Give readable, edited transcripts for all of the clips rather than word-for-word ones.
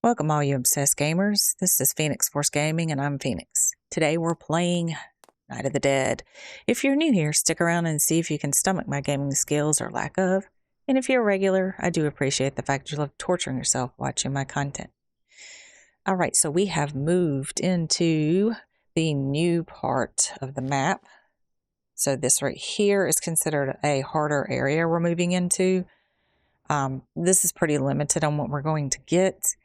Welcome all you obsessed gamers. This is Phoenix Force Gaming and I'm Phoenix. Today we're playing Night of the Dead. If you're new here, stick around and see if you can stomach my gaming skills or lack of. And if you're a regular, I do appreciate the fact you love torturing yourself watching my content. Alright, so we have moved into the new part of the map. So this right here is considered a harder area we're moving into. This is pretty limited on what we're going to get.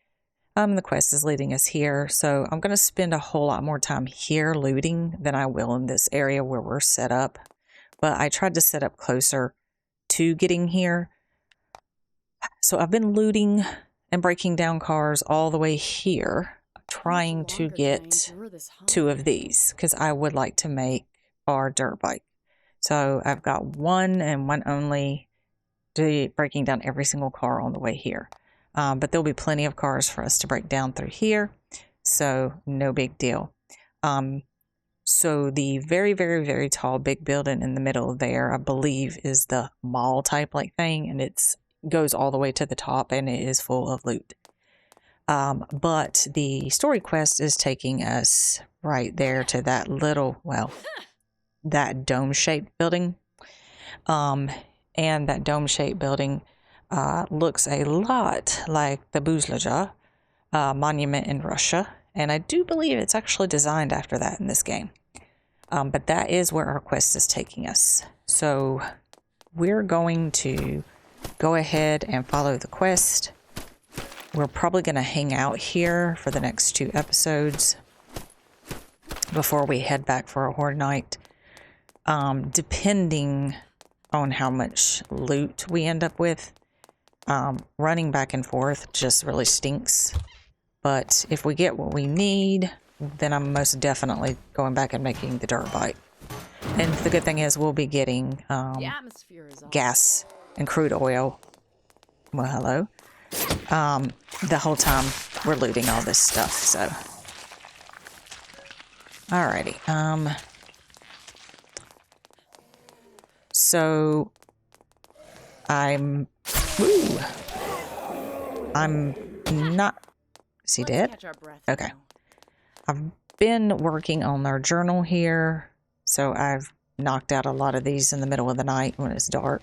The quest is leading us here, so I'm going to spend a whole lot more time here looting than I will in this area where we're set up. But I tried to set up closer to getting here. So I've been looting and breaking down cars all the way here, trying to get 2 of these, because I would like to make our dirt bike. So I've got one and one only, breaking down every single car on the way here. But there'll be plenty of cars for us to break down through here, so no big deal. So the very, very, very tall big building in the middle there, I believe, is the mall type like thing, and it goes all the way to the top, and it is full of loot. But the story quest is taking us right there to that little, well, that dome-shaped building. And that dome-shaped building looks a lot like the Buzlaja monument in Russia, and I do believe it's actually designed after that in this game. But that is where our quest is taking us. So we're going to go ahead and follow the quest. We're probably going to hang out here for the next 2 episodes before we head back for a horde night, depending on how much loot we end up with. Running back and forth just really stinks, but if we get what we need, then I'm most definitely going back and making the dirt bike. And the good thing is we'll be getting gas and crude oil. Well, hello. The whole time we're looting all this stuff, so. Alrighty. So I'm not. Is he dead? Okay. I've been working on our journal here, so I've knocked out a lot of these in the middle of the night when it's dark,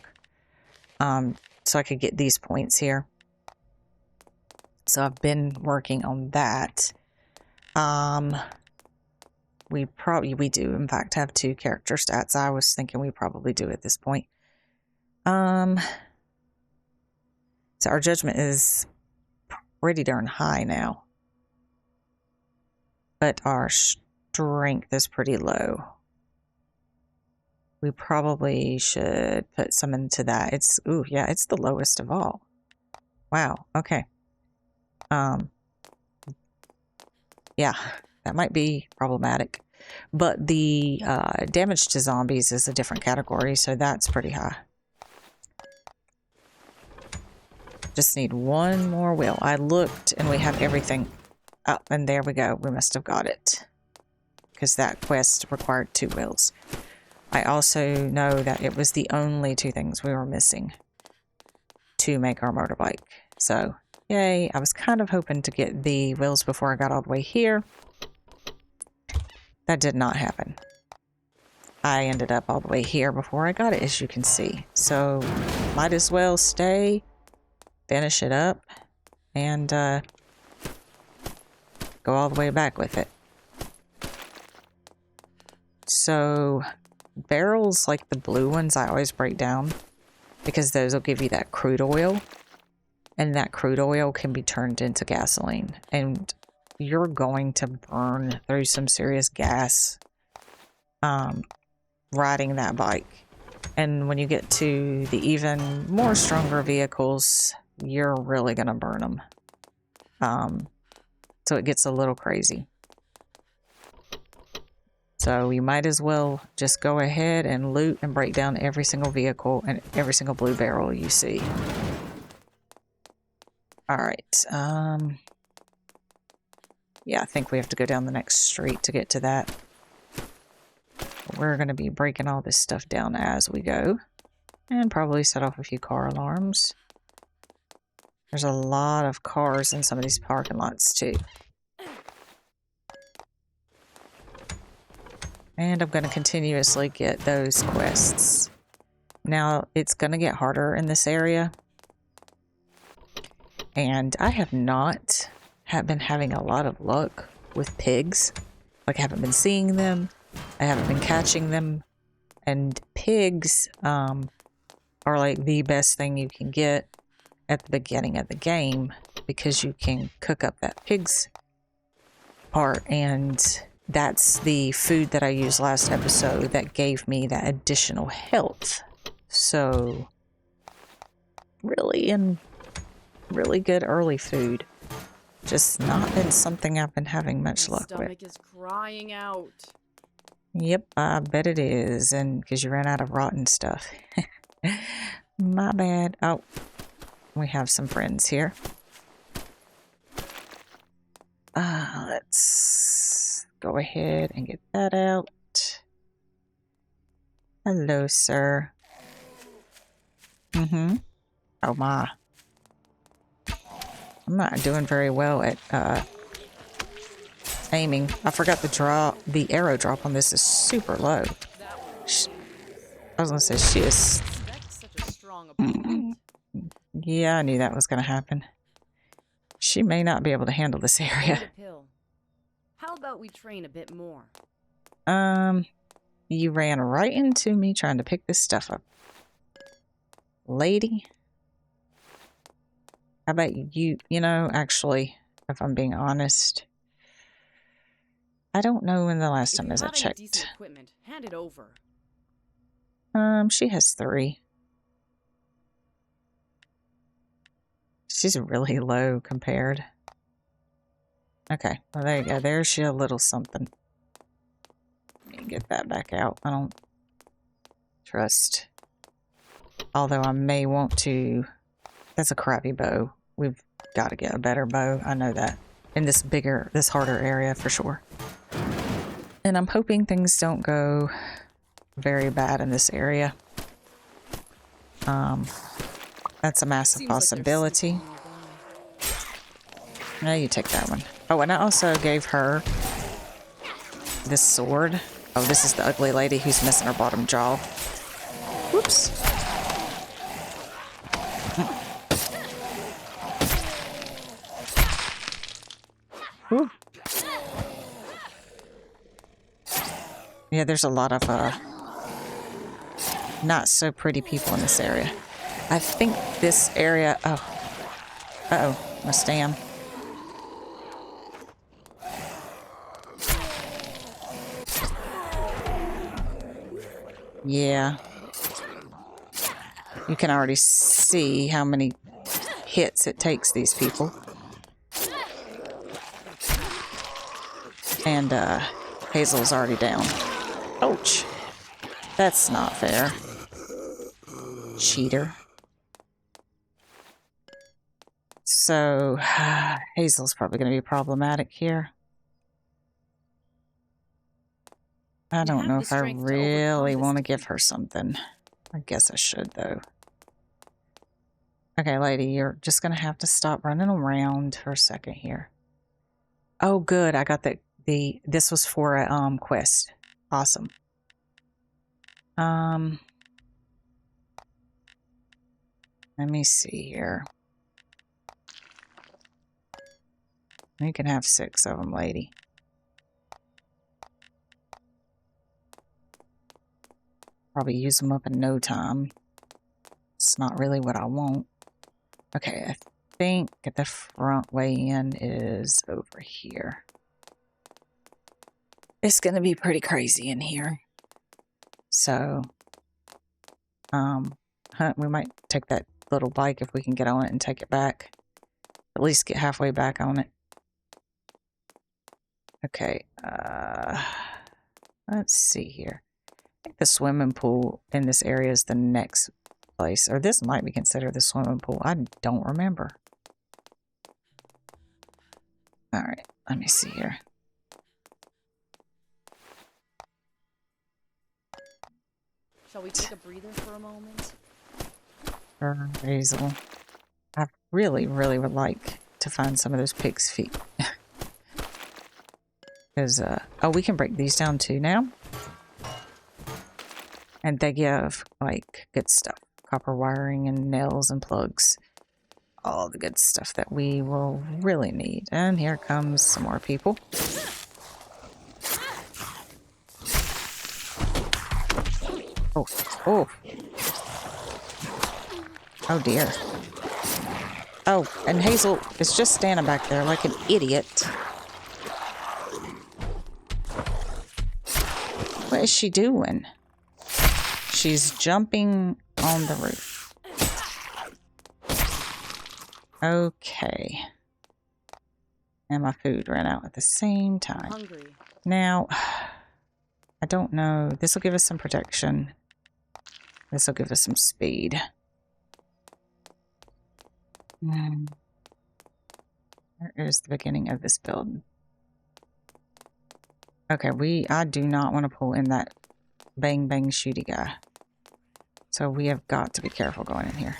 so I could get these points here. So I've been working on that. We do in fact have 2 character stats. I was thinking we probably do at this point. So our judgment is pretty darn high now, but our strength is pretty low. We probably should put some into that. It's, ooh, yeah, it's the lowest of all. Wow, okay. Yeah, that might be problematic, but the damage to zombies is a different category, so that's pretty high. Just need 1 more wheel. I looked and we have everything up, and there we go. We must have got it because that quest required 2 wheels. I also know that it was the only 2 things we were missing to make our motorbike. So yay. I was kind of hoping to get the wheels before I got all the way here. That did not happen. I ended up all the way here before I got it, as you can see. So might as well stay, finish it up, and go all the way back with it. So barrels like the blue ones I always break down because those will give you that crude oil, and that crude oil can be turned into gasoline, and you're going to burn through some serious gas riding that bike. And when you get to the even more stronger vehicles, you're really gonna burn them. So it gets a little crazy. So you might as well just go ahead and loot and break down every single vehicle and every single blue barrel you see. Alright, yeah, I think we have to go down the next street to get to that. We're going to be breaking all this stuff down as we go, and probably set off a few car alarms. There's a lot of cars in some of these parking lots too. And I'm going to continuously get those quests. Now, it's going to get harder in this area. And I have not been having a lot of luck with pigs. Like, I haven't been seeing them. I haven't been catching them. And pigs are like the best thing you can get at the beginning of the game, because you can cook up that pig's part, and that's the food that I used last episode that gave me that additional health. So really good early food. Just not been something I've been having much luck with. My stomach is crying out. Yep, I bet it is, and because you ran out of rotten stuff. My bad. Oh, we have some friends here. Let's go ahead and get that out. Hello, sir. Oh my. I'm not doing very well at aiming. I forgot the arrow drop on this is super low. I was gonna say she is. Yeah, I knew that was gonna happen. She may not be able to handle this area. How about we train a bit more? You ran right into me trying to pick this stuff up. Lady? How about you know, actually, if I'm being honest, I don't know when the last time I checked. Hand it over. She has 3. She's really low compared. Okay, well there you go. There's she a little something. Let me get that back out. I don't trust. Although I may want to. That's a crappy bow. We've got to get a better bow. I know that. In this harder area for sure. And I'm hoping things don't go very bad in this area. That's a massive possibility. Now you take that one. Oh, and I also gave her this sword. Oh, this is the ugly lady who's missing her bottom jaw. Whoops. Ooh. Yeah, there's a lot of not so pretty people in this area. I think this area. Oh, my stam. Yeah. You can already see how many hits it takes these people. And Hazel's already down. Ouch. That's not fair. Cheater. So, Hazel's probably going to be problematic here. I don't know if I really want to give her something. I guess I should, though. Okay, lady, you're just going to have to stop running around for a second here. Oh, good. I got this was for a quest. Awesome. Let me see here. You can have 6 of them, lady. Probably use them up in no time. It's not really what I want. Okay, I think the front way in is over here. It's gonna be pretty crazy in here. So, we might take that little bike if we can get on it and take it back. At least get halfway back on it. Okay, let's see here. I think the swimming pool in this area is the next place. Or this might be considered the swimming pool. I don't remember. Alright, let me see here. Shall we take a breather for a moment? Hazel. really, really would like to find some of those pig's feet. Because, oh, we can break these down too now. And they give, like, good stuff. Copper wiring and nails and plugs. All the good stuff that we will really need. And here comes some more people. Oh, oh. Oh dear. Oh, and Hazel is just standing back there like an idiot. What is she doing? She's jumping on the roof. Okay. And my food ran out at the same time. Hungry. Now, I don't know. This will give us some protection. This will give us some speed. There is the beginning of this build. Okay, I do not want to pull in that bang bang shooty guy. So we have got to be careful going in here.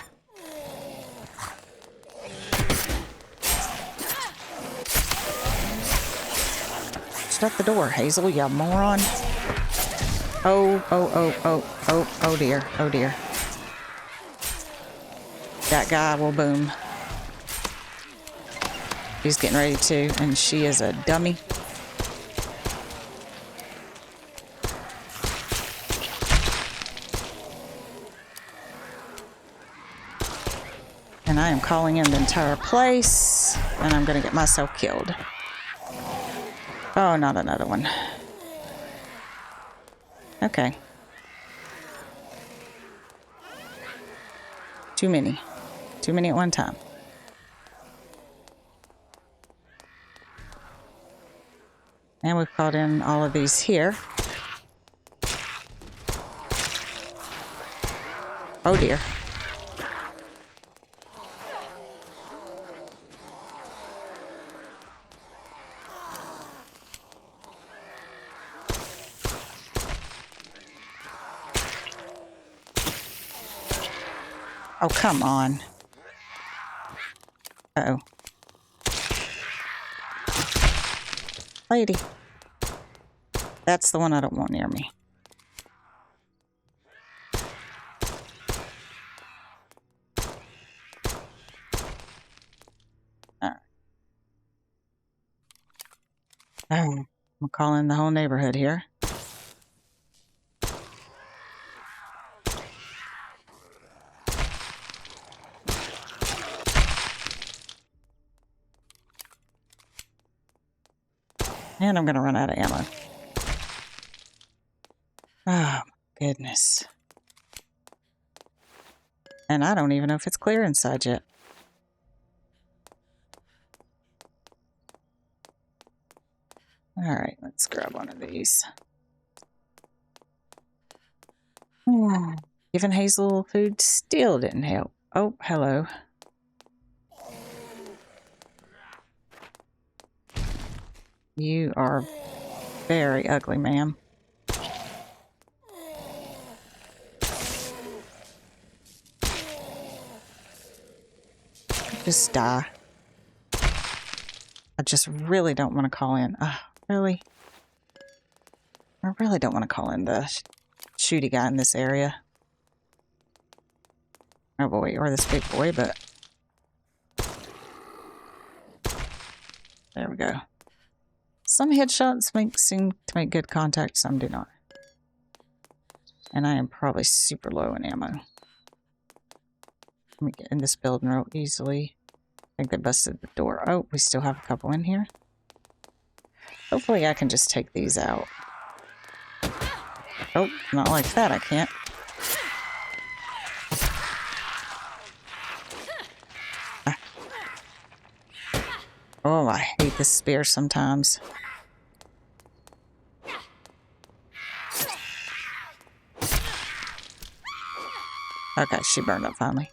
Shut the door, Hazel, you moron. Oh dear, oh dear. That guy will boom. He's getting ready to, and she is a dummy. And I am calling in the entire place, and I'm going to get myself killed. Oh, not another one. Okay. Too many. Too many at one time. And we've caught in all of these here. Oh dear. Oh, come on. Uh-oh. Lady. That's the one I don't want near me. Alright. Oh, I'm calling the whole neighborhood here. And I'm going to run out of ammo. Oh, goodness. And I don't even know if it's clear inside yet. Alright, let's grab one of these. Giving Hazel food still didn't help. Oh, hello. You are very ugly, ma'am. Just die. I just really don't want to call in. Really? I really don't want to call in the shooty guy in this area. Oh boy, or this big boy, but... There we go. Some headshots seem to make good contact, some do not. And I am probably super low in ammo. Let me get in this building real easily. I think they busted the door. Oh, we still have a couple in here. Hopefully I can just take these out. Oh, not like that, I can't. Oh, I hate this spear sometimes. Okay, she burned up finally.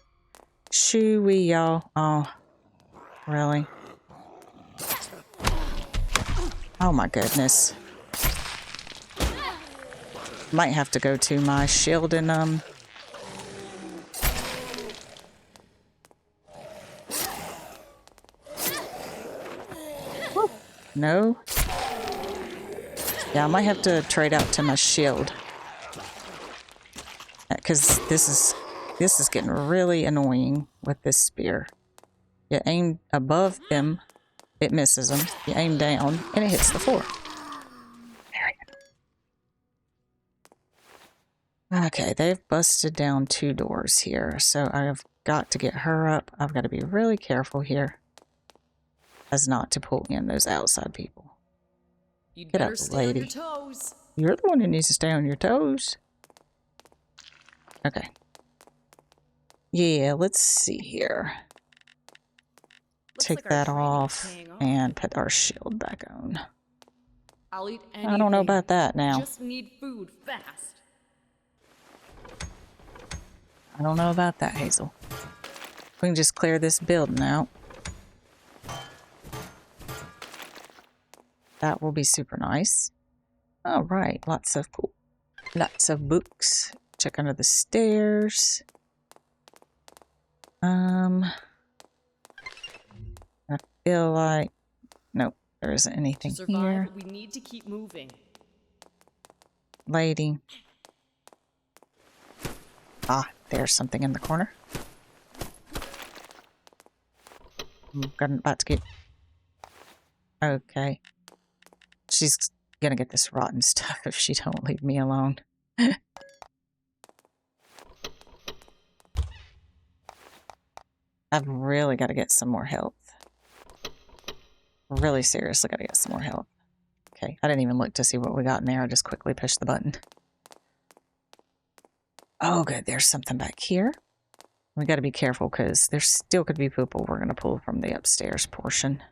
Shoo-wee, y'all. Oh, really? Oh my goodness. Might have to go to my shield and No? Yeah, I might have to trade out to my shield. Because this is getting really annoying with this spear. You aim above them, it misses them. You aim down, and it hits the floor. There we go. Okay, they've busted down 2 doors here, so I've got to get her up. I've got to be really careful here as not to pull in those outside people. You'd Get better up, stay lady. on your toes. You're the one who needs to stay on your toes. Okay. Yeah, let's see here. Take that off and put our shield back on. I'll eat anything. I don't know about that now. Just need food fast. I don't know about that, Hazel. We can just clear this building out. That will be super nice. All right, lots of books. Check under the stairs. I feel like nope, there isn't anything to survive, here. We need to keep moving. Lady. Ah, there's something in the corner. I'm about to get... Okay. She's gonna get this rotten stuff if she don't leave me alone. I've really got to get some more health. Really seriously got to get some more health. Okay, I didn't even look to see what we got in there. I just quickly pushed the button. Oh, good. There's something back here. We got to be careful because there still could be people we're going to pull from the upstairs portion.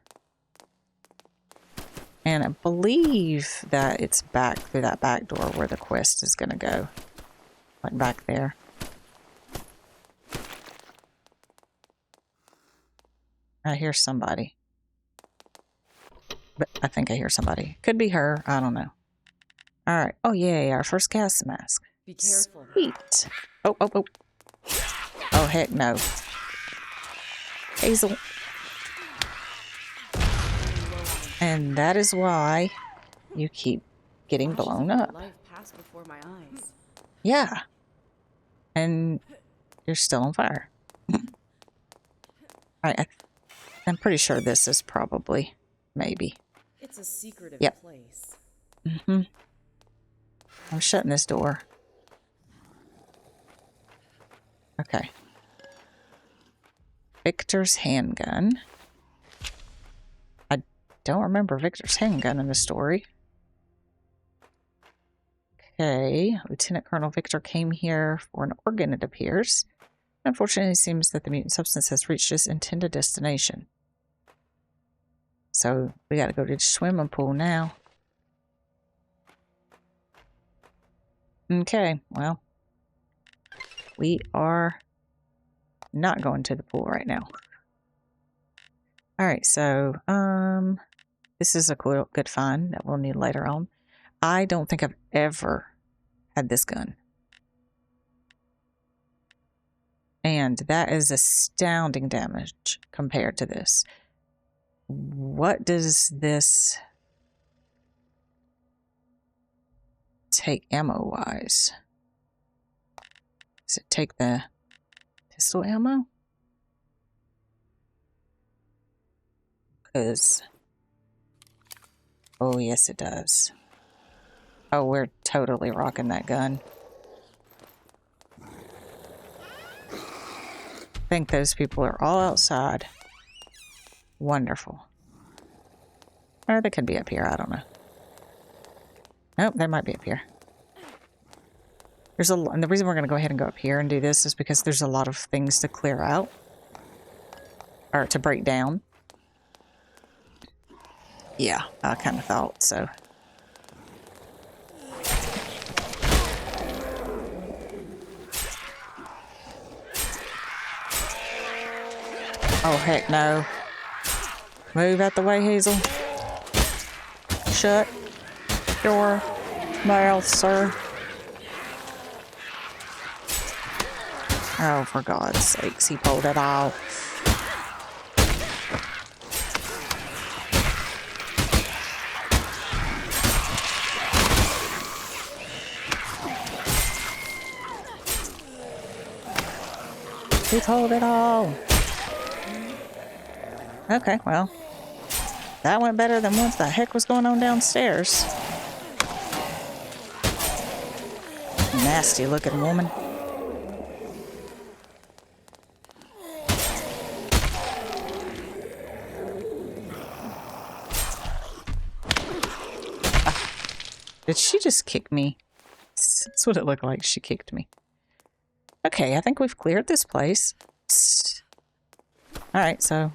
And I believe that it's back through that back door where the quest is going to go. Like back there. I hear somebody. But I think I hear somebody. Could be her. I don't know. Alright. Oh, yay. Our first gas mask. Be careful. Sweet. Oh, oh, oh. Oh, heck no. Hazel. And that is why you keep getting blown up. Life passed before my eyes. Yeah. And you're still on fire. I'm pretty sure this is probably, maybe. It's a secretive place. Mm-hmm. I'm shutting this door. Okay. Victor's handgun. I don't remember Victor's handgun in the story. Okay. Lieutenant Colonel Victor came here for an organ, it appears. Unfortunately, it seems that the mutant substance has reached its intended destination. So, we gotta go to the swimming pool now. Okay, well. We are not going to the pool right now. Alright, so, this is a cool, good find that we'll need later on. I don't think I've ever had this gun. And that is astounding damage compared to this. What does this take ammo-wise? Does it take the pistol ammo? Because... oh, yes, it does. Oh, we're totally rocking that gun. I think those people are all outside. Wonderful. Or they could be up here, I don't know. Nope, they might be up here. There's and the reason we're going to go ahead and go up here and do this is because there's a lot of things to clear out. Or to break down. Yeah, I kind of thought so. Oh, heck no. Move out the way, Hazel. Shut your mouth, sir. Oh, for God's sakes, he pulled it off. He told it all. Okay, well, that went better than what the heck was going on downstairs. Nasty looking woman. Did she just kick me? That's what it looked like. She kicked me. Okay, I think we've cleared this place. Alright, so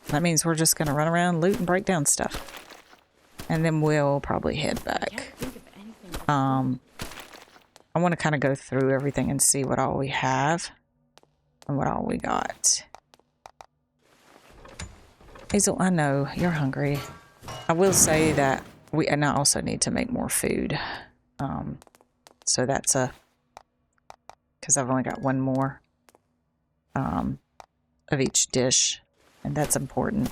that means we're just going to run around, loot, and break down stuff. And then we'll probably head back. I want to kind of go through everything and see what all we have and what all we got. Hazel, I know you're hungry. I will say that and I also need to make more food. So that's because I've only got one more of each dish, and that's important.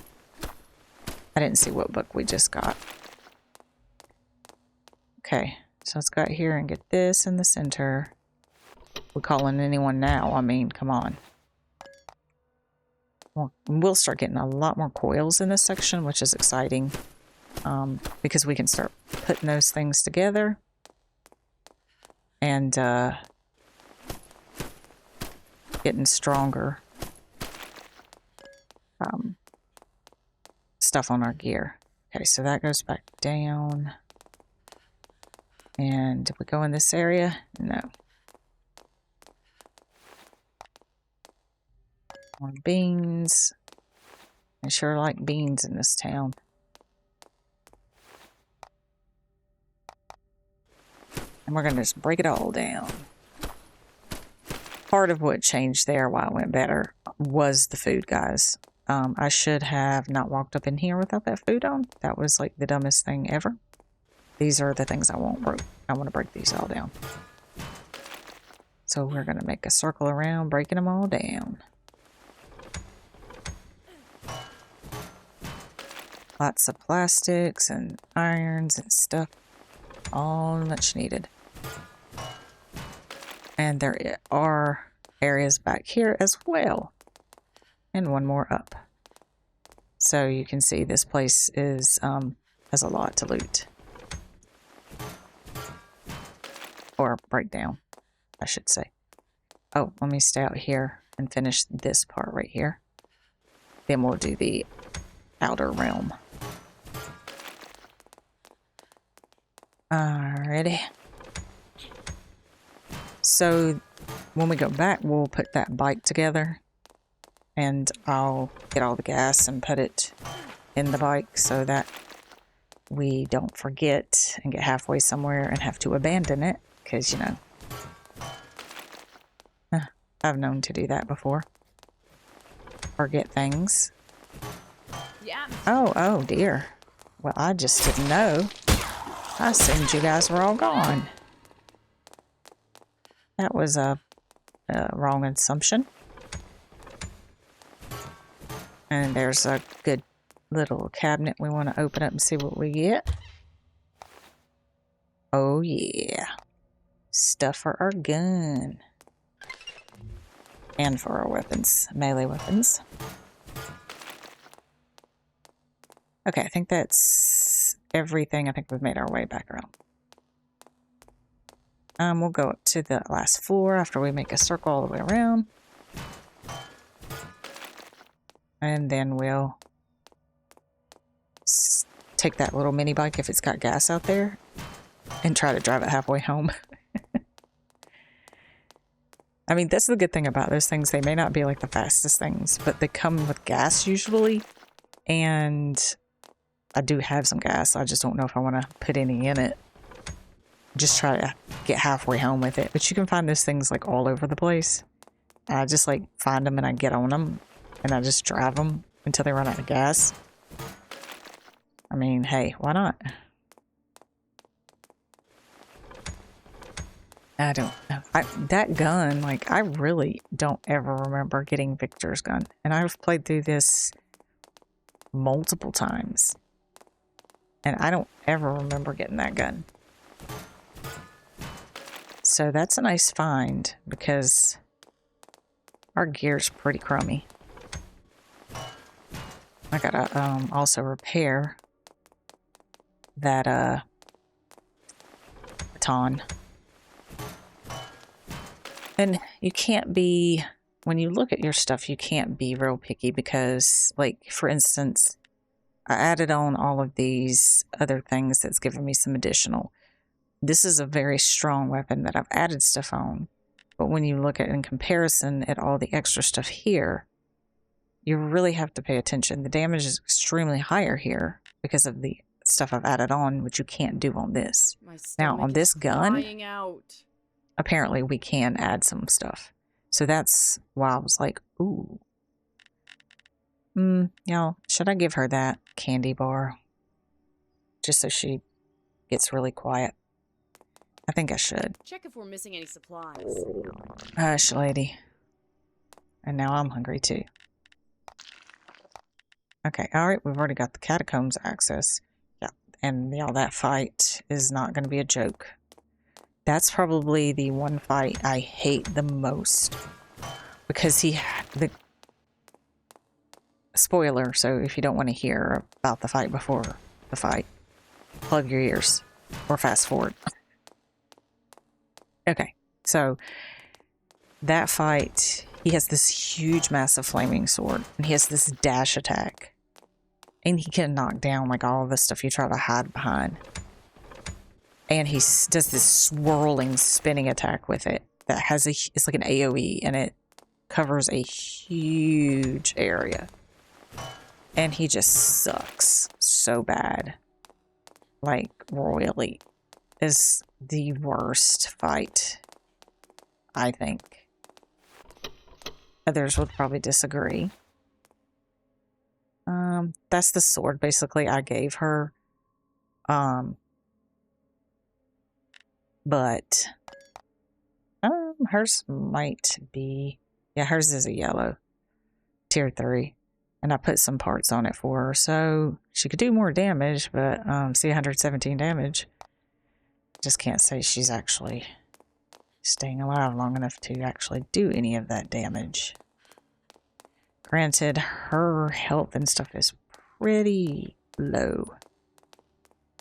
I didn't see what book we just got. Okay, so let's go out here and get this in the center. We're calling anyone now. I mean, come on. Well, we'll start getting a lot more coils in this section, which is exciting. Because we can start putting those things together and getting stronger stuff on our gear. Okay, so that goes back down. And did we go in this area? No. More beans. I sure like beans in this town. And we're going to just break it all down. Part of what changed there, why it went better, was the food, guys. I should have not walked up in here without that food on. That was like the dumbest thing ever. These are the things I won't break. I want to break these all down. So we're going to make a circle around, breaking them all down. Lots of plastics and irons and stuff. All much needed. And there are areas back here as well. And one more up. So you can see this place is has a lot to loot. Or break down, I should say. Oh, let me stay out here and finish this part right here. Then we'll do the outer realm. Alrighty. So when we go back, we'll put that bike together. And I'll get all the gas and put it in the bike so that we don't forget and get halfway somewhere and have to abandon it. Because, you know, I've known to do that before. Forget things. Yeah. Oh dear. Well, I just didn't know. I assumed you guys were all gone. That was a wrong assumption. And there's a good little cabinet we want to open up and see what we get. Oh yeah. Stuff for our gun. And for our weapons. Melee weapons. Okay, I think that's everything. I think we've made our way back around. We'll go up to the last floor after we make a circle all the way around. And then we'll take that little mini bike if it's got gas out there and try to drive it halfway home. I mean, that's the good thing about those things. They may not be like the fastest things, but they come with gas usually. And I do have some gas. I just don't know if I want to put any in it. Just try to get halfway home with it. But you can find those things like all over the place. I just like find them and I get on them. And I just drive them until they run out of gas. I mean, hey, why not? I don't know. That gun, like, I really don't ever remember getting Victor's gun. And I've played through this multiple times. And I don't ever remember getting that gun. So that's a nice find because Our gear's pretty crummy. I gotta also repair that baton. And you can't be, when you look at your stuff, you can't be real picky because, like, for instance, I added on all of these other things that's given me some additional. This is a very strong weapon that I've added stuff on. But when you look at in comparison at all the extra stuff here, you really have to pay attention. The damage is extremely higher here because of the stuff I've added on, which you can't do on this. Now, on this gun, apparently we can add some stuff. So that's why I was like, ooh. Should I give her that candy bar? Just so she gets really quiet. I think I should. Check if we're missing any supplies. Hush, lady. And now I'm hungry too. Okay, alright, we've already got the catacombs access. Yeah, and y'all, that fight is not going to be a joke. That's probably the one fight I hate the most. Because the spoiler, so if you don't want to hear about the fight before the fight, plug your ears or fast forward. Okay, so that fight, he has this huge, massive flaming sword, and he has this dash attack. And he can knock down like all of the stuff you try to hide behind. And he does this swirling, spinning attack with it that has it's like an AoE, and it covers a huge area. And he just sucks so bad. Like, royally. Is the worst fight, I think. Others would probably disagree. That's the sword basically I gave her. But hers might be, yeah, hers is a yellow tier 3, and I put some parts on it for her so she could do more damage. But see, 117 damage. Just can't say she's actually staying alive long enough to actually do any of that damage. Granted, her health and stuff is pretty low.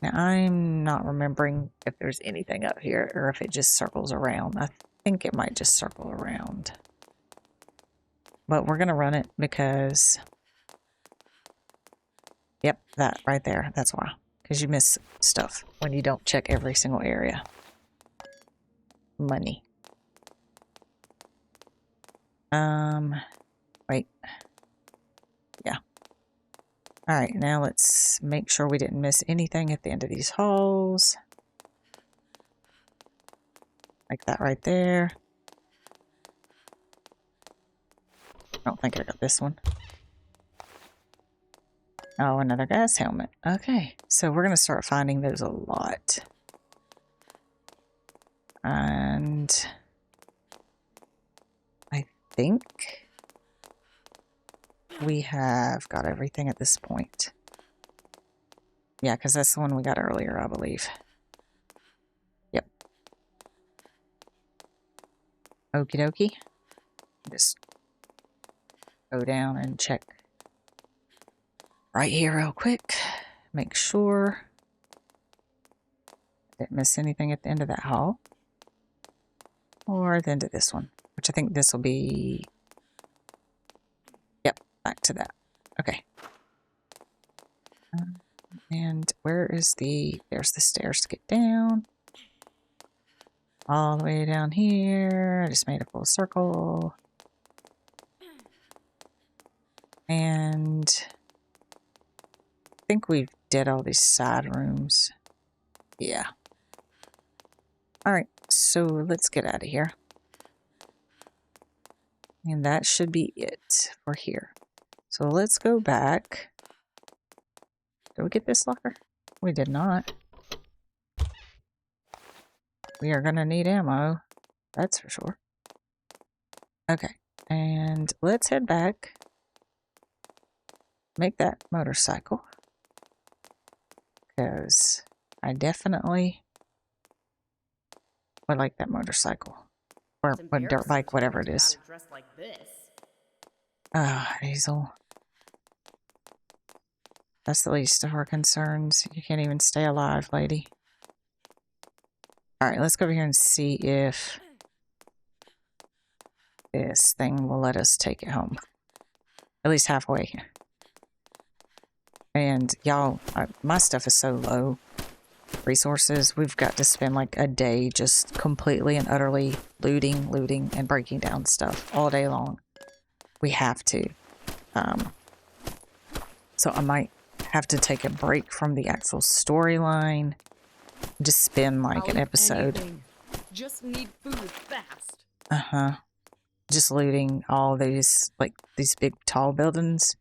Now, I'm not remembering if there's anything up here or if it just circles around. I think it might just circle around. But we're going to run it because... Yep, that right there. That's why. Because you miss stuff when you don't check every single area. Money. Wait. Yeah. Alright, now let's make sure we didn't miss anything at the end of these halls. Like that right there. I don't think I got this one. Oh, another gas helmet. Okay, so we're going to start finding those a lot. And I think we have got everything at this point. Yeah, because that's the one we got earlier, I believe. Yep. Okie dokie. Just go down and check right here real quick. Make sure I didn't miss anything at the end of that hall. Or at the end of this one, which I think this will be... Yep, back to that. Okay. And where is the... There's the stairs to get down. All the way down here. I just made a full circle. And I think we did all these side rooms. Yeah. Alright, so let's get out of here. And that should be it for here. So let's go back. Did we get this locker? We did not. We are going to need ammo. That's for sure. Okay. And let's head back. Make that motorcycle. Because I definitely would like that motorcycle. Or dirt bike, whatever it is. Dressed like this. Ah, Hazel. That's the least of our concerns. You can't even stay alive, lady. Alright, let's go over here and see if this thing will let us take it home. At least halfway. And y'all, my stuff is so low. Resources, we've got to spend like a day just completely and utterly looting, and breaking down stuff all day long. We have to. So I might have to take a break from the actual storyline. Just spend like an episode. Just need food fast. Just looting all these, like, these big tall buildings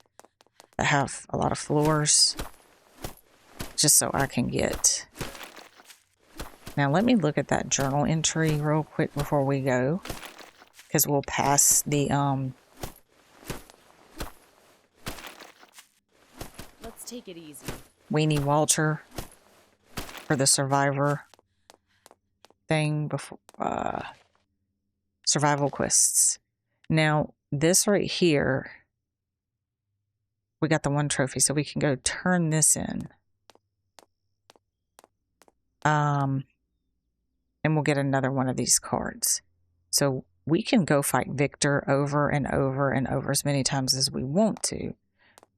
that have a lot of floors. Just so I can get... Now let me look at that journal entry real quick before we go. Because we'll pass the, Let's take it easy. Weenie Walter for the survivor thing before, survival quests. Now, this right here, we got the one trophy, so we can go turn this in. And we'll get another one of these cards. So we can go fight Victor over and over and over as many times as we want to,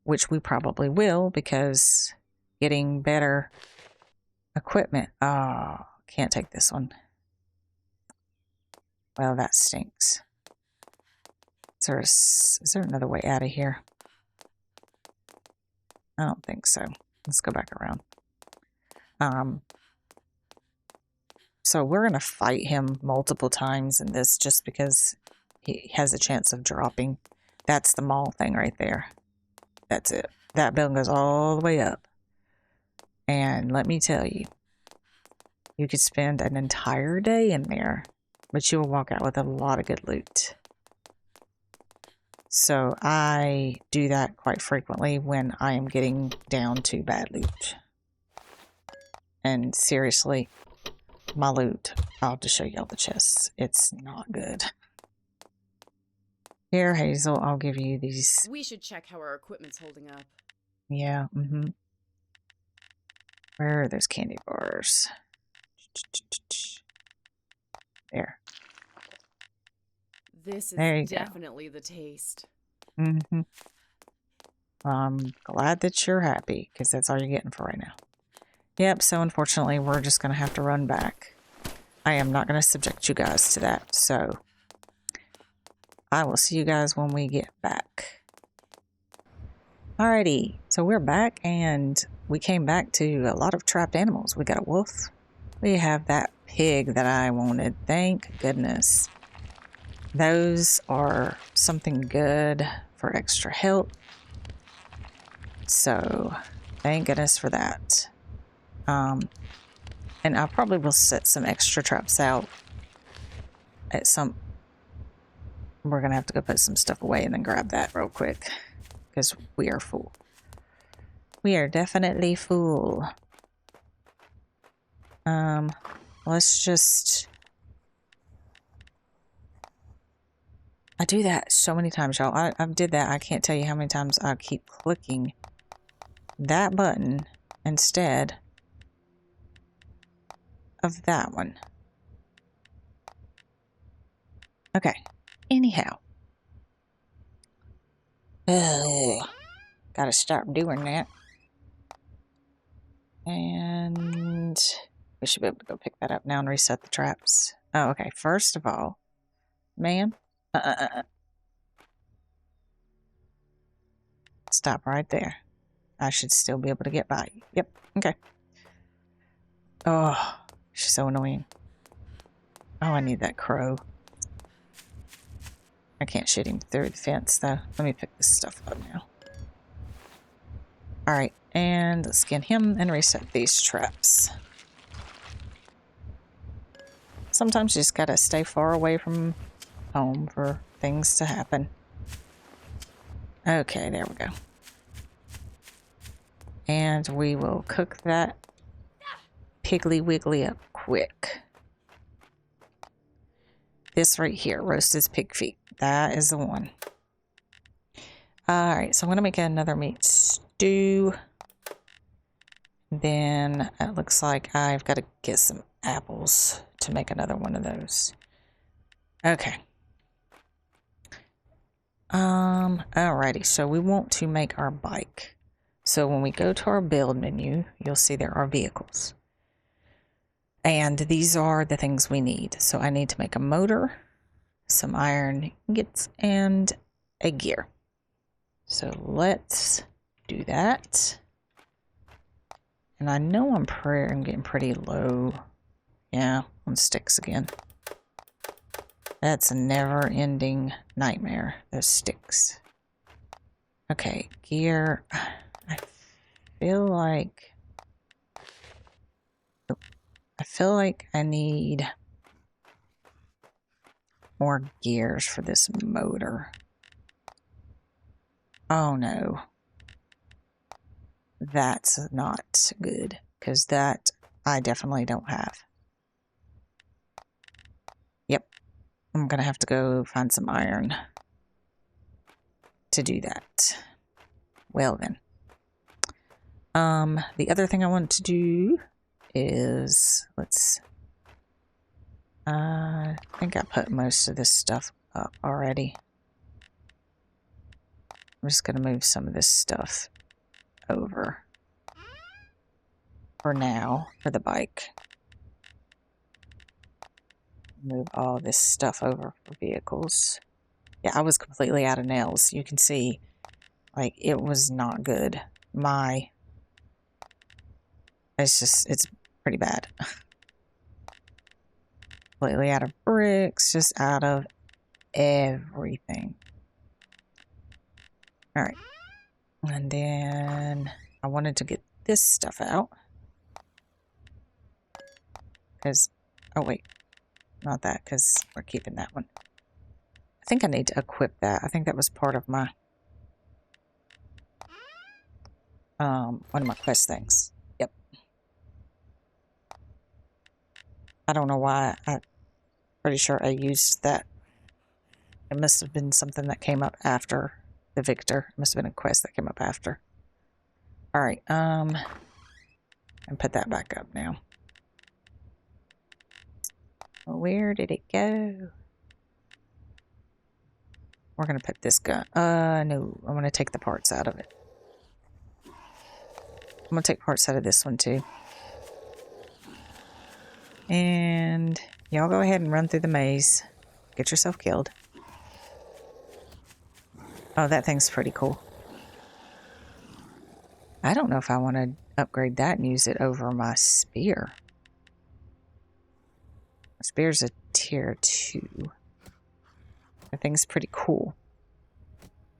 which we probably will because getting better equipment. Oh, can't take this one. Well, that stinks. Is there another way out of here? I don't think so. Let's go back around. So we're going to fight him multiple times in this just because he has a chance of dropping. That's the mall thing right there. That's it. That building goes all the way up. And let me tell you, you could spend an entire day in there, but you will walk out with a lot of good loot. So I do that quite frequently when I am getting down to bad loot. And seriously, my loot, I'll just show y'all the chests. It's not good. Here, Hazel, I'll give you these. We should check how our equipment's holding up. Yeah, Where are those candy bars? There. This is definitely the taste. I'm glad that you're happy, because that's all you're getting for right now. Yep, so unfortunately, we're just going to have to run back. I am not going to subject you guys to that, so I will see you guys when we get back. Alrighty, so we're back, and we came back to a lot of trapped animals. We got a wolf. We have that pig that I wanted. Thank goodness. Those are something good for extra health. So, thank goodness for that. And I probably will set some extra traps out at some... We're going to have to go put some stuff away and then grab that real quick. Because we are full. We are definitely full. Let's just... I do that so many times, y'all. I did that. I can't tell you how many times I keep clicking that button instead of that one. Okay. Anyhow. Gotta stop doing that. And we should be able to go pick that up now and reset the traps. Oh, okay. First of all, ma'am. Stop right there. I should still be able to get by you. Yep. Okay. Oh, she's so annoying. Oh, I need that crow. I can't shoot him through the fence, though. Let me pick this stuff up now. Alright, and let's skin him and reset these traps. Sometimes you just gotta stay far away from home for things to happen. Okay, there we go. And we will cook that Piggly Wiggly up quick. This right here, roasted pig feet. That is the one. Alright, so I'm going to make another meat stew. Then it looks like I've got to get some apples to make another one of those. Okay. Alrighty, so we want to make our bike. So when we go to our build menu, you'll see there are vehicles. And these are the things we need. So I need to make a motor, some iron ingots, and a gear. So let's do that. And I know I'm getting pretty low. Yeah, on sticks again. That's a never-ending nightmare, those sticks. Okay, gear. I feel like I need more gears for this motor. Oh no. That's not good, because that I definitely don't have. Yep. I'm gonna have to go find some iron to do that. Well then. The other thing I want to do is, I think I put most of this stuff up already. I'm just gonna move some of this stuff over for now for the bike. Move all this stuff over for vehicles. Yeah, I was completely out of nails. You can see, like, it was not good. It's pretty bad. Completely out of bricks, just out of everything. All right. And then I wanted to get this stuff out. Because, oh wait, not that, because we're keeping that one. I think I need to equip that. I think that was part of my, one of my quest things. Yep. I don't know why. I'm pretty sure I used that. It must have been something that came up after the victor. It must have been a quest that came up after. All right, and put that back up now. Where did it go? We're gonna put this gun. No, I'm gonna take the parts out of it. I'm gonna take parts out of this one too. And y'all go ahead and run through the maze. Get yourself killed. Oh, that thing's pretty cool. I don't know if I want to upgrade that and use it over my spear. My spear's a tier 2. That thing's pretty cool.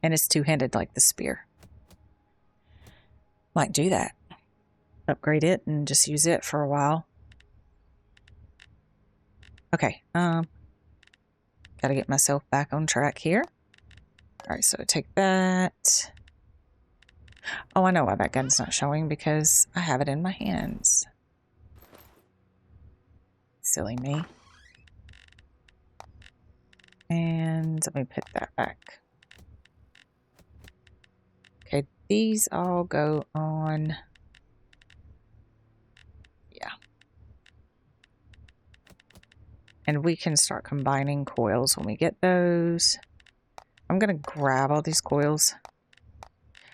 And it's two-handed like the spear. Might do that. Upgrade it and just use it for a while. Okay, gotta get myself back on track here. Alright, so take that. Oh, I know why that gun's not showing, because I have it in my hands. Silly me. And let me put that back. Okay, these all go on. Yeah. And we can start combining coils when we get those. I'm going to grab all these coils.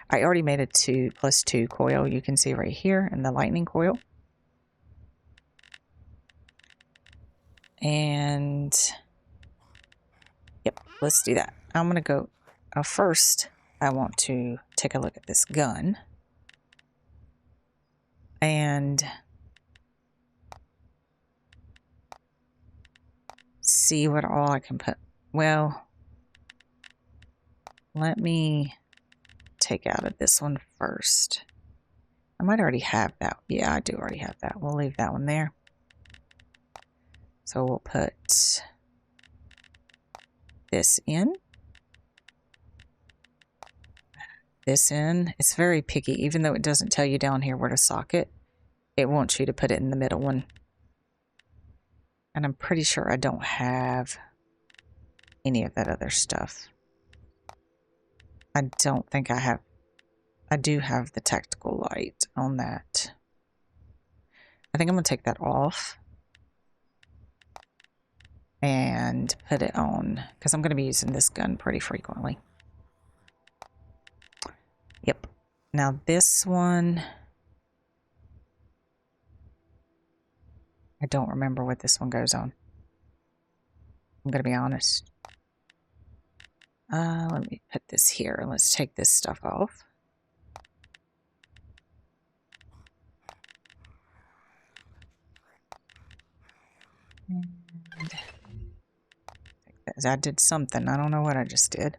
I already made a 2+2 coil. You can see right here in the lightning coil. And yep, let's do that. I'm going to go, first I want to take a look at this gun. And see what all I can put. Well, let me take out of this one first. I might already have that. Yeah, I do already have that. We'll leave that one there. So we'll put this in. This in. It's very picky. Even though it doesn't tell you down here where to socket, it wants you to put it in the middle one. And I'm pretty sure I don't have any of that other stuff. I don't think I have. I do have the tactical light on that. I think I'm going to take that off and put it on because I'm going to be using this gun pretty frequently. Yep. Now this one, I don't remember what this one goes on. I'm going to be honest. Let me put this here and let's take this stuff off. And I did something. I don't know what I just did.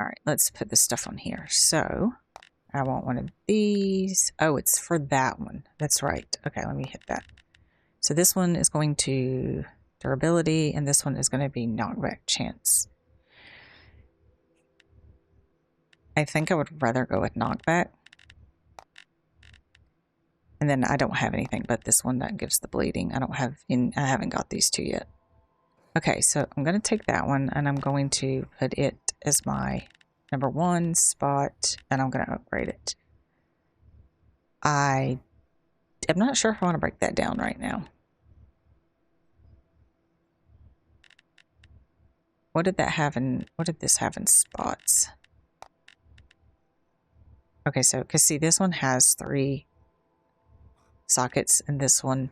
All right, let's put this stuff on here. So I want one of these. Oh, it's for that one. That's right. Okay, let me hit that. So this one is going to durability, and this one is going to be knockback chance. I think I would rather go with knockback. And then I don't have anything but this one that gives the bleeding. I haven't got these two yet. Okay, so I'm going to take that one and I'm going to put it as my #1 spot and I'm going to upgrade it. I'm not sure if I want to break that down right now. What did this have in spots? Okay, so, because see, this one has 3 sockets and this one,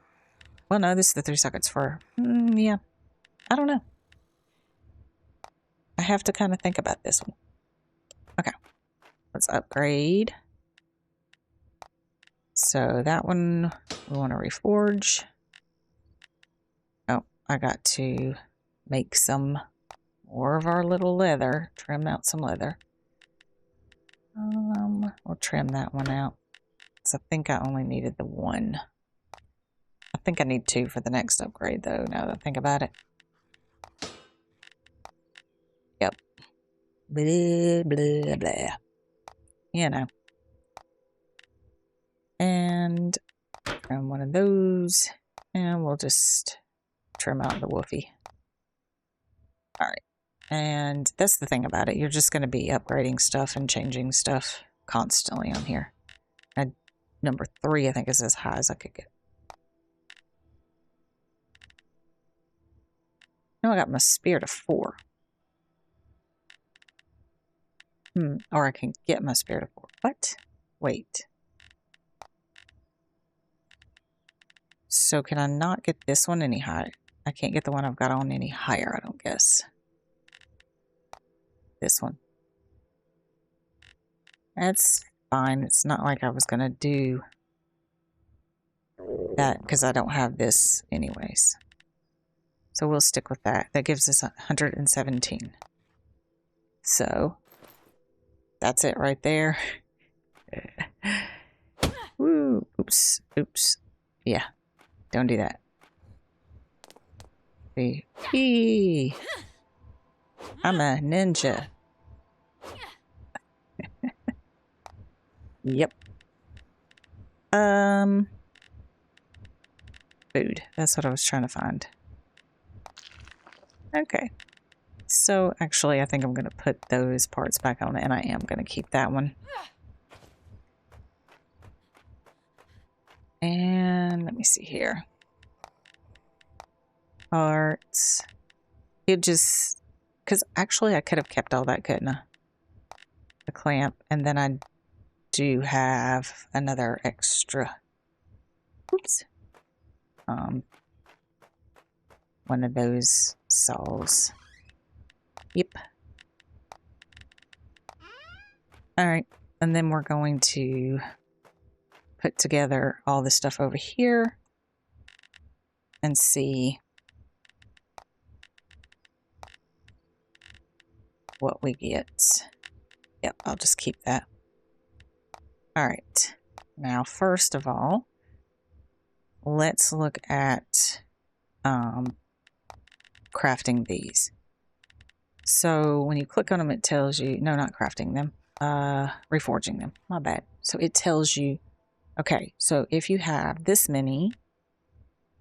well, no, this is the 3 sockets for, yeah, I don't know. I have to kind of think about this one. Okay, let's upgrade. So that one we want to reforge. Oh, I got to make some more of our little leather, trim out some leather. We'll trim that one out. So I think I only needed the 1. I think I need 2 for the next upgrade though, now that I think about it. Yep. Blah, blah, blah. You know. And trim one of those. And we'll just trim out the woofy. Alright. And that's the thing about it. You're just going to be upgrading stuff and changing stuff constantly on here. And #3, I think, is as high as I could get. Now I got my spear to 4. Or I can get my spear to 4. What? Wait. So can I not get this one any higher? I can't get the one I've got on any higher, I don't guess. This one. That's fine. It's not like I was going to do that because I don't have this anyways. So we'll stick with that. That gives us 117. So that's it right there. Woo. Oops. Oops. Yeah. Don't do that. See. I'm a ninja. Yep. Food. That's what I was trying to find. Okay. So actually, I think I'm going to put those parts back on, and I am going to keep that one. And let me see here. Parts. It just, because actually I could have kept all that, couldn't I? The clamp, and then I do have another extra. Oops. One of those saws. Yep. All right, and then we're going to put together all the stuff over here and see what we get. Yep, I'll just keep that. All right, now first of all, let's look at crafting these. So when you click on them, it tells you, no, not crafting them, reforging them, my bad. So it tells you, okay, so if you have this many,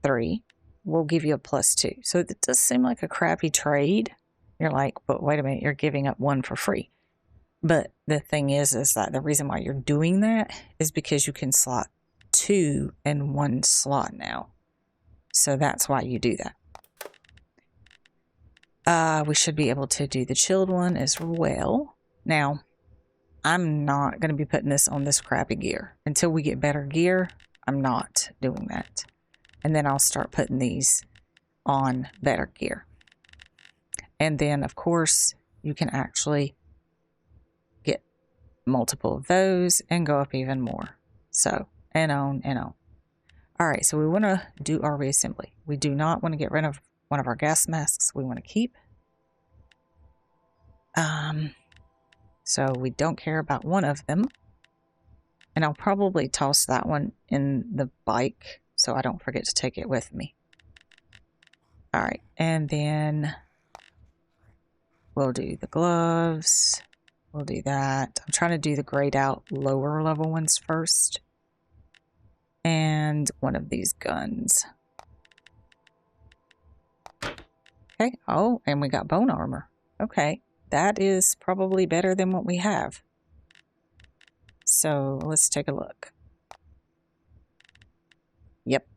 3, we'll give you a +2. So it does seem like a crappy trade, You're like, but wait a minute, you're giving up one for free. But the thing is that the reason why you're doing that is because you can slot 2 in one slot now. So that's why you do that. We should be able to do the chilled one as well. Now, I'm not going to be putting this on this crappy gear. Until we get better gear, I'm not doing that. And then I'll start putting these on better gear. And then, of course, you can actually get multiple of those and go up even more. So, and on and on. All right, so we want to do our reassembly. We do not want to get rid of one of our gas masks. We want to keep. So we don't care about one of them. And I'll probably toss that one in the bike so I don't forget to take it with me. All right, and then we'll do the gloves. We'll do that. I'm trying to do the grayed out lower level ones first. And one of these guns. Okay, oh, and we got bone armor. Okay, that is probably better than what we have. So let's take a look. Yep.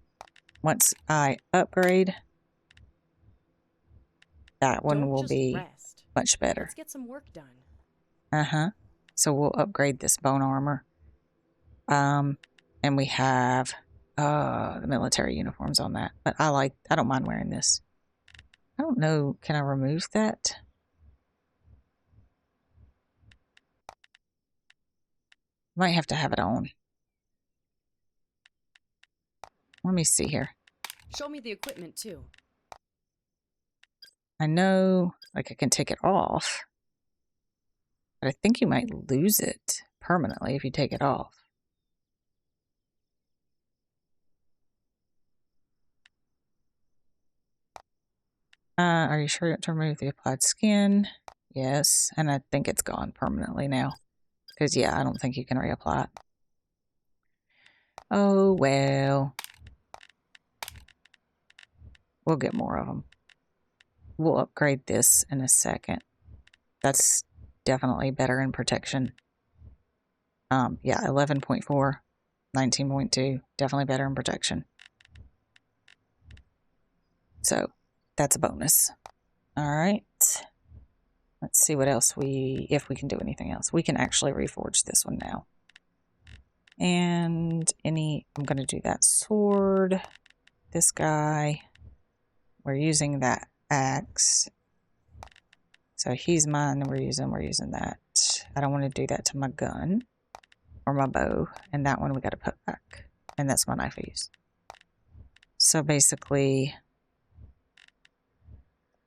Once I upgrade, that one will be much better. Let's get some work done. Uh-huh. So we'll upgrade this bone armor. And we have the military uniforms on that. But I don't mind wearing this. I don't know, can I remove that? Might have to have it on. Let me see here. Show me the equipment too. I know, like I can take it off. But I think you might lose it permanently if you take it off. Are you sure you have to remove the applied skin? Yes, and I think it's gone permanently now. Because, yeah, I don't think you can reapply it. Oh, well. We'll get more of them. We'll upgrade this in a second. That's definitely better in protection. Yeah, 11.4, 19.2, definitely better in protection. So, that's a bonus. All right. Let's see what else if we can do anything else. We can actually reforge this one now. And I'm going to do that sword. This guy. We're using that axe. So he's mine, we're using that. I don't want to do that to my gun or my bow. And that one we got to put back. And that's my knife I use. So basically,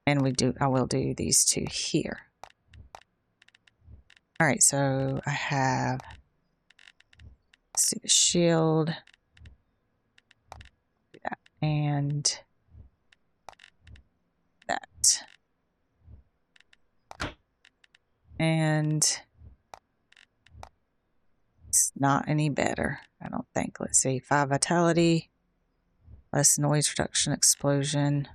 and I will do these two here. All right, so I have, let's do the shield. Do that and that. And it's not any better, I don't think. Let's see, 5 vitality, less noise reduction, explosion.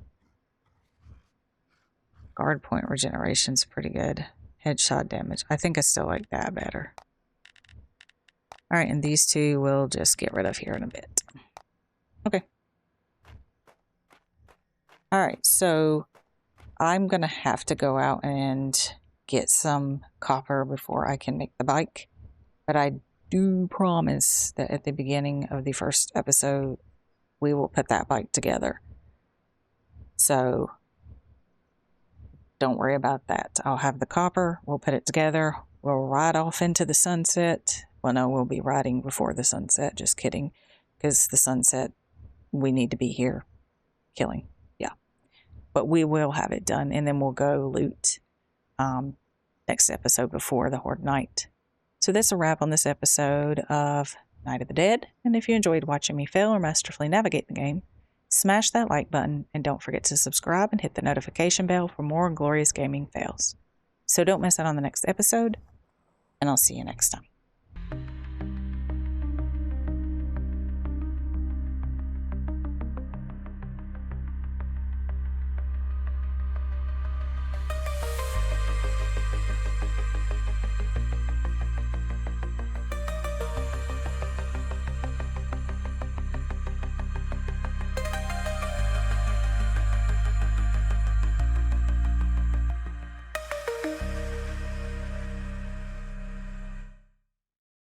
Guard point regeneration's pretty good. Headshot damage. I think I still like that better. All right, and these two we'll just get rid of here in a bit. Okay. All right, so I'm going to have to go out and get some copper before I can make the bike. But I do promise that at the beginning of the first episode, we will put that bike together. So don't worry about that. I'll have the copper. We'll put it together. We'll ride off into the sunset. Well, no, we'll be riding before the sunset. Just kidding. Because the sunset, we need to be here killing. Yeah. But we will have it done. And then we'll go loot next episode before the Horde Night. So that's a wrap on this episode of Night of the Dead. And if you enjoyed watching me fail or masterfully navigate the game, smash that like button and don't forget to subscribe and hit the notification bell for more glorious gaming fails. So don't miss out on the next episode, and I'll see you next time.